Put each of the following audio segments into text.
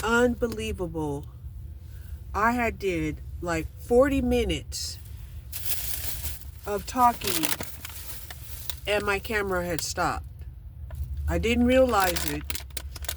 Unbelievable. I had did like 40 minutes of talking and my camera had stopped. I didn't realize it,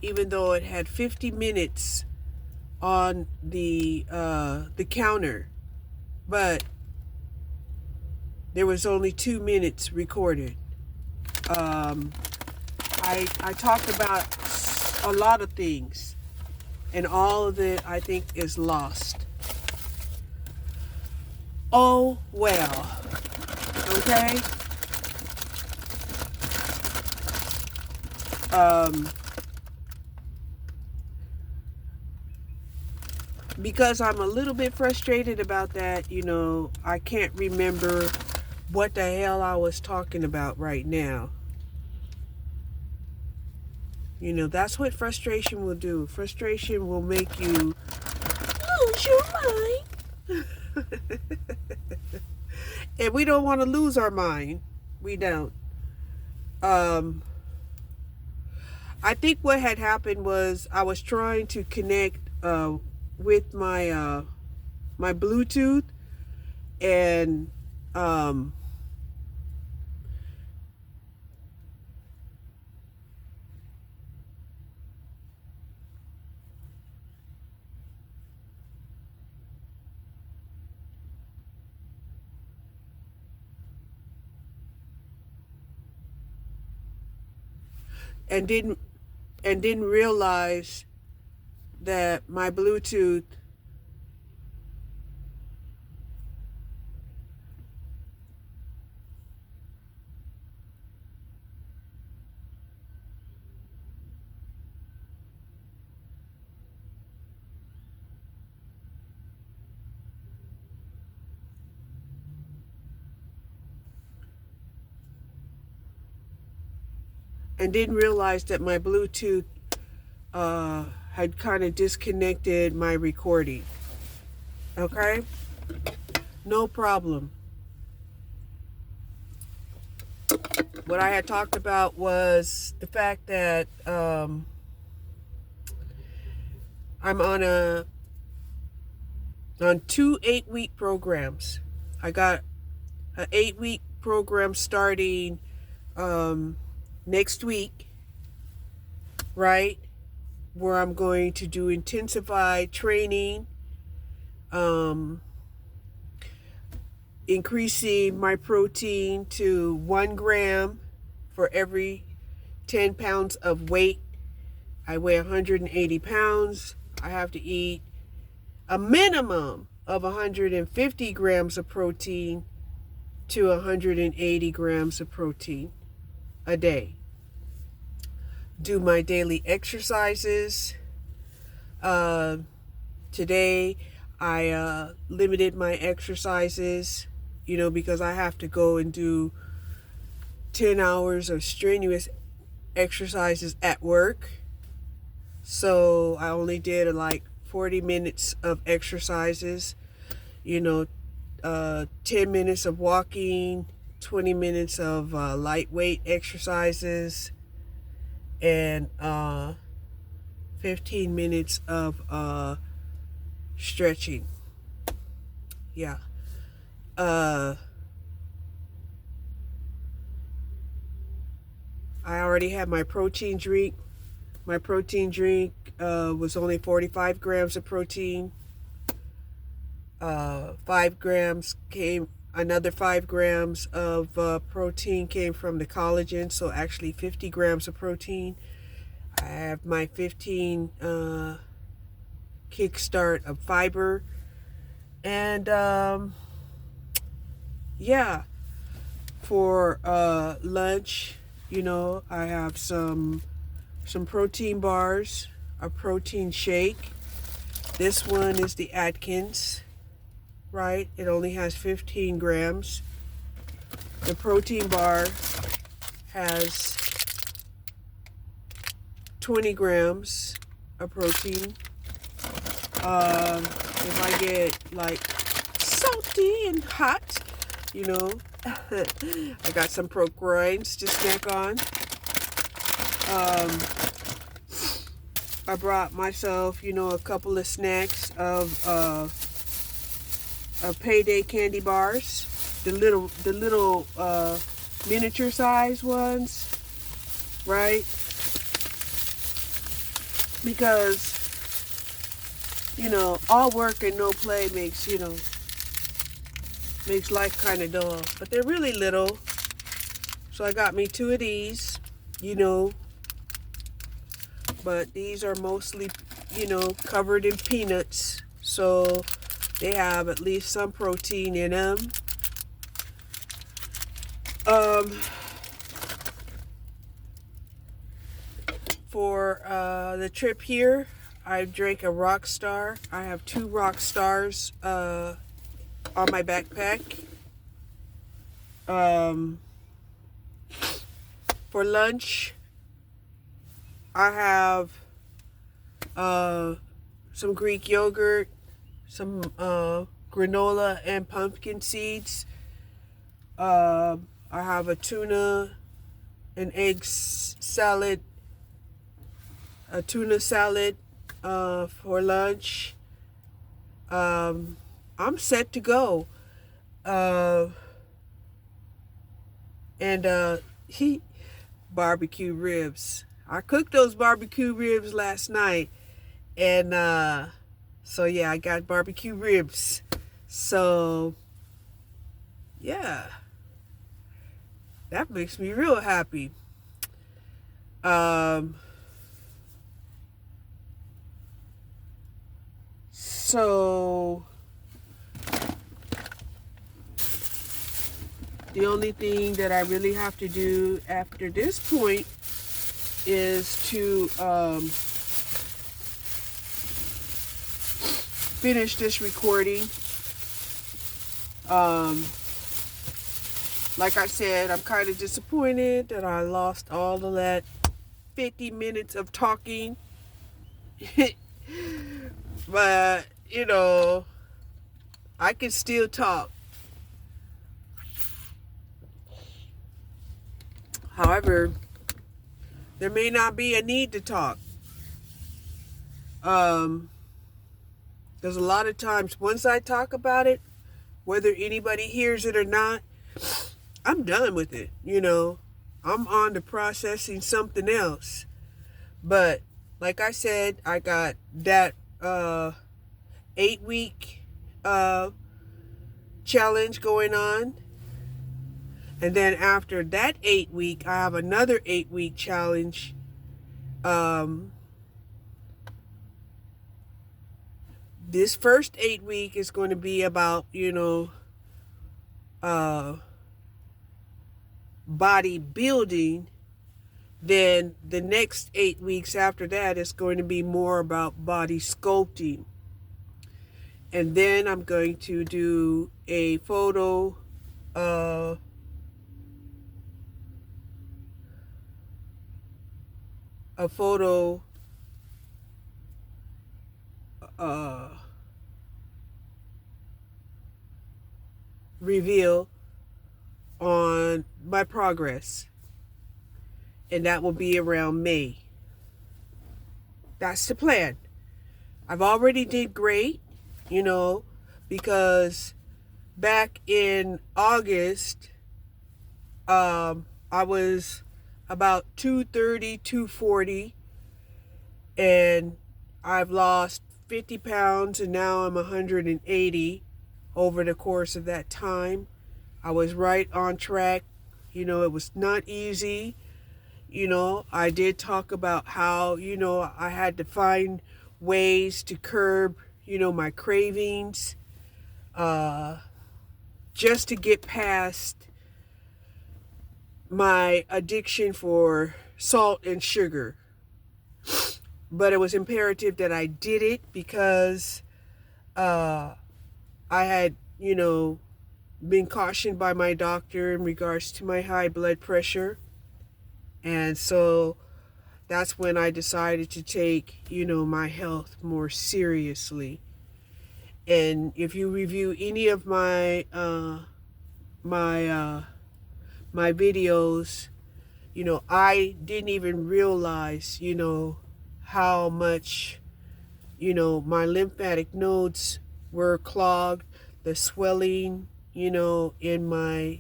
even though it had 50 minutes on the counter, but there was only 2 minutes recorded. I talked about a lot of things, and all of it I think is lost. Oh well. Okay. Because I'm a little bit frustrated about that, I can't remember what the hell I was talking about right now. That's what frustration will do. Frustration will make you lose your mind. And we don't want to lose our mind. We don't. I think what had happened was I was trying to connect with my my Bluetooth, and and didn't realize that my Bluetooth had kind of disconnected my recording. Okay? No problem. What I had talked about was the fact that I'm on 2 8-week programs. I got an 8-week program starting next week, right? Where I'm going to do intensified training, increasing my protein to 1 gram for every 10 pounds of weight. I weigh 180 pounds. I have to eat a minimum of 150 grams of protein to 180 grams of protein a day. Do my daily exercises. Today I limited my exercises, because I have to go and do 10 hours of strenuous exercises at work. So I only did like 40 minutes of exercises, 10 minutes of walking, 20 minutes of lightweight exercises, and 15 minutes of stretching. Yeah. I already had my protein drink. My protein drink was only 45 grams of protein. 5 grams came, another 5 grams of protein came from the collagen, so actually 50 grams of protein. I have my 15 kickstart of fiber, and yeah, for lunch, I have some protein bars, a protein shake. This one is the Atkins, right? It only has 15 grams. The protein bar has 20 grams of protein. If I get like salty and hot, I got some Procroids to snack on. I brought myself, you know, a couple of snacks of Payday candy bars, the little miniature size ones, right? Because, you know, all work and no play makes, you know, makes life kind of dull. But they're really little. So I got me 2 of these, you know, but these are mostly, you know, covered in peanuts. So they have at least some protein in them. For the trip here, I drank a Rockstar. I have 2 Rockstars on my backpack. For lunch, I have some Greek yogurt, some granola and pumpkin seeds. I have a tuna and egg salad, a tuna salad for lunch. I'm set to go. He barbecue ribs. I cooked those barbecue ribs last night, and so yeah, I got barbecue ribs. So yeah, that makes me real happy. So the only thing that I really have to do after this point is to finish this recording. Like I said, I'm kind of disappointed that I lost all of that 50 minutes of talking. But, you know, I can still talk. However, there may not be a need to talk. There's a lot of times, once I talk about it, whether anybody hears it or not, I'm done with it, you know. I'm on to processing something else. But, like I said, I got that 8-week challenge going on. And then after that 8-week, I have another 8-week challenge. This first 8-week is going to be about, you know, bodybuilding. Then the next 8 weeks after that is going to be more about body sculpting. And then I'm going to do a photo reveal on my progress, and that will be around May. That's the plan. I've already did great, you know, because back in August, I was about 230, 240, and I've lost 50 pounds, and now I'm 180 over the course of that time. I was right on track. You know, it was not easy. You know, I did talk about how, you know, I had to find ways to curb, you know, my cravings, just to get past my addiction for salt and sugar. But it was imperative that I did it because I had, you know, been cautioned by my doctor in regards to my high blood pressure. And so that's when I decided to take, you know, my health more seriously. And if you review any of my my videos, you know, I didn't even realize, you know, how much, my lymphatic nodes were clogged, the swelling, in my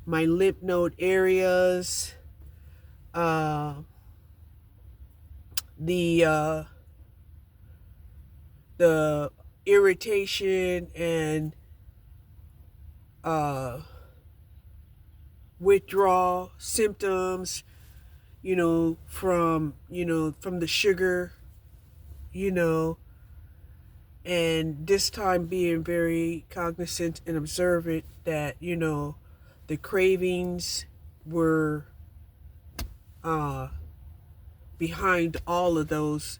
lymph node areas, uh, the the irritation and uh, withdrawal symptoms, from the sugar, you know, and this time being very cognizant and observant that, the cravings were behind all of those,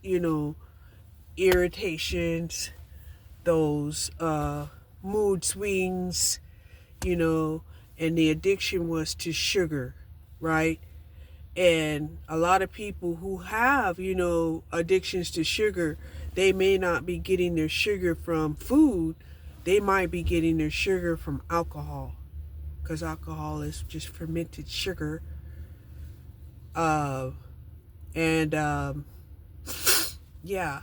irritations, those mood swings, and the addiction was to sugar, right? And a lot of people who have, addictions to sugar, they may not be getting their sugar from food. They might be getting their sugar from alcohol, because alcohol is just fermented sugar. And yeah,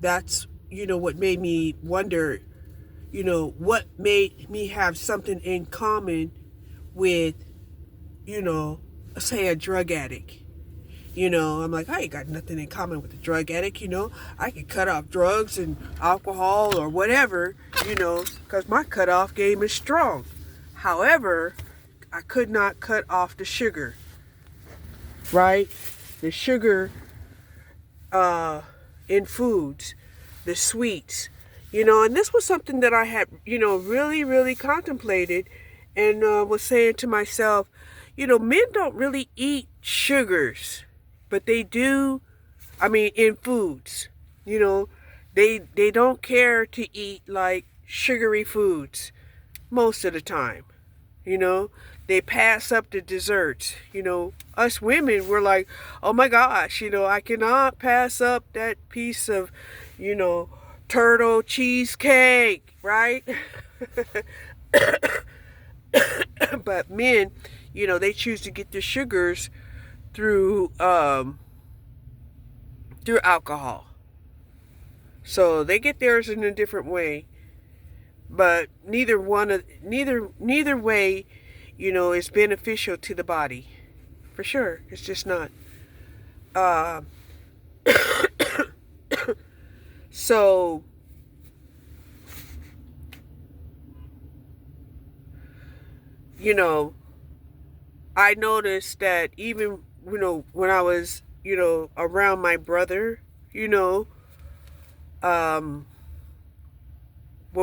that's, what made me wonder, what made me have something in common with, say a drug addict. I'm like, I ain't got nothing in common with a drug addict, I could cut off drugs and alcohol or whatever, because my cutoff game is strong. However, I could not cut off the sugar, right? The sugar in foods, the sweets, and this was something that I had, really, really contemplated and was saying to myself, men don't really eat sugars, but they do, in foods, they don't care to eat like sugary foods most of the time, they pass up the desserts. Us women, we're like, oh my gosh, I cannot pass up that piece of, turtle cheesecake, right? But men, they choose to get their sugars through through alcohol. So they get theirs in a different way. But neither way, is beneficial to the body. For sure. It's just not. So, I noticed that even, when I was, around my brother, when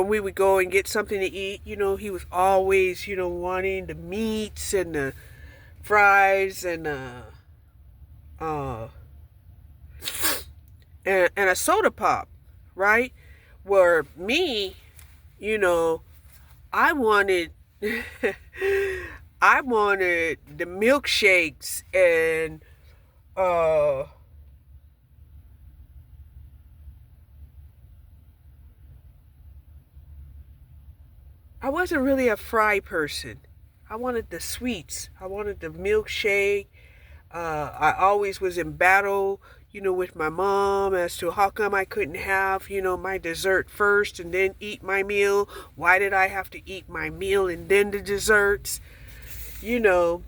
we would go and get something to eat, he was always, wanting the meats and the fries and and a soda pop, right? Where me, I wanted I wanted the milkshakes and I wasn't really a fry person. I wanted the sweets. I wanted the milkshake. I always was in battle, with my mom as to how come I couldn't have, my dessert first and then eat my meal. Why did I have to eat my meal and then the desserts? And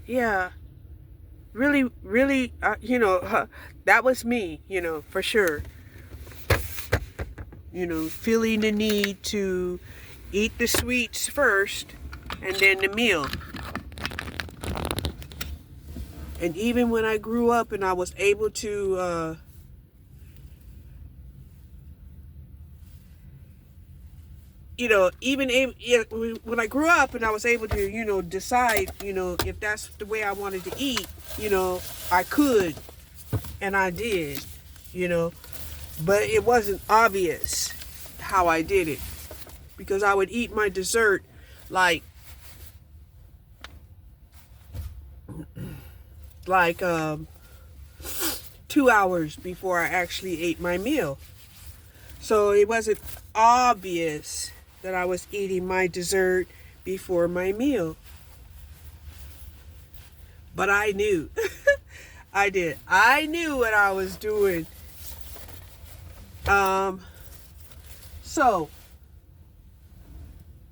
yeah, really, really, that was me, for sure. Feeling the need to eat the sweets first and then the meal. And even when I grew up and I was able to when I grew up and I was able to, decide, if that's the way I wanted to eat, I could, and I did, but it wasn't obvious how I did it, because I would eat my dessert like 2 hours before I actually ate my meal. So it wasn't obvious that I was eating my dessert before my meal. But I knew. I did. I knew what I was doing. So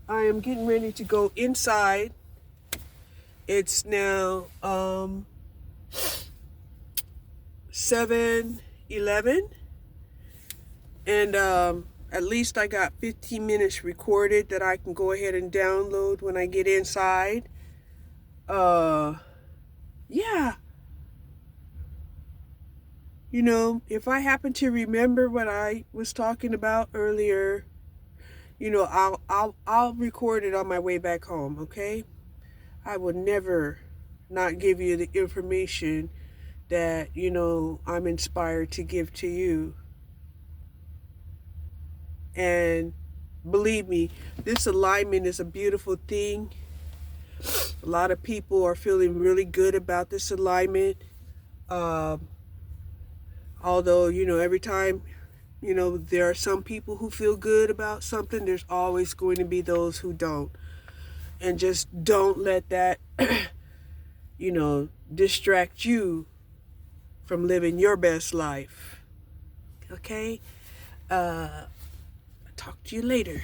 I am getting ready to go inside. It's now 7:11, and at least I got 15 minutes recorded that I can go ahead and download when I get inside. Yeah. You know, if I happen to remember what I was talking about earlier, you know, I'll record it on my way back home, okay? I will never not give you the information that, you know, I'm inspired to give to you. And believe me, this alignment is a beautiful thing. A lot of people are feeling really good about this alignment. Although, you know, every time, you know, there are some people who feel good about something, there's always going to be those who don't. And just don't let that, you know, distract you from living your best life. Okay? Talk to you later.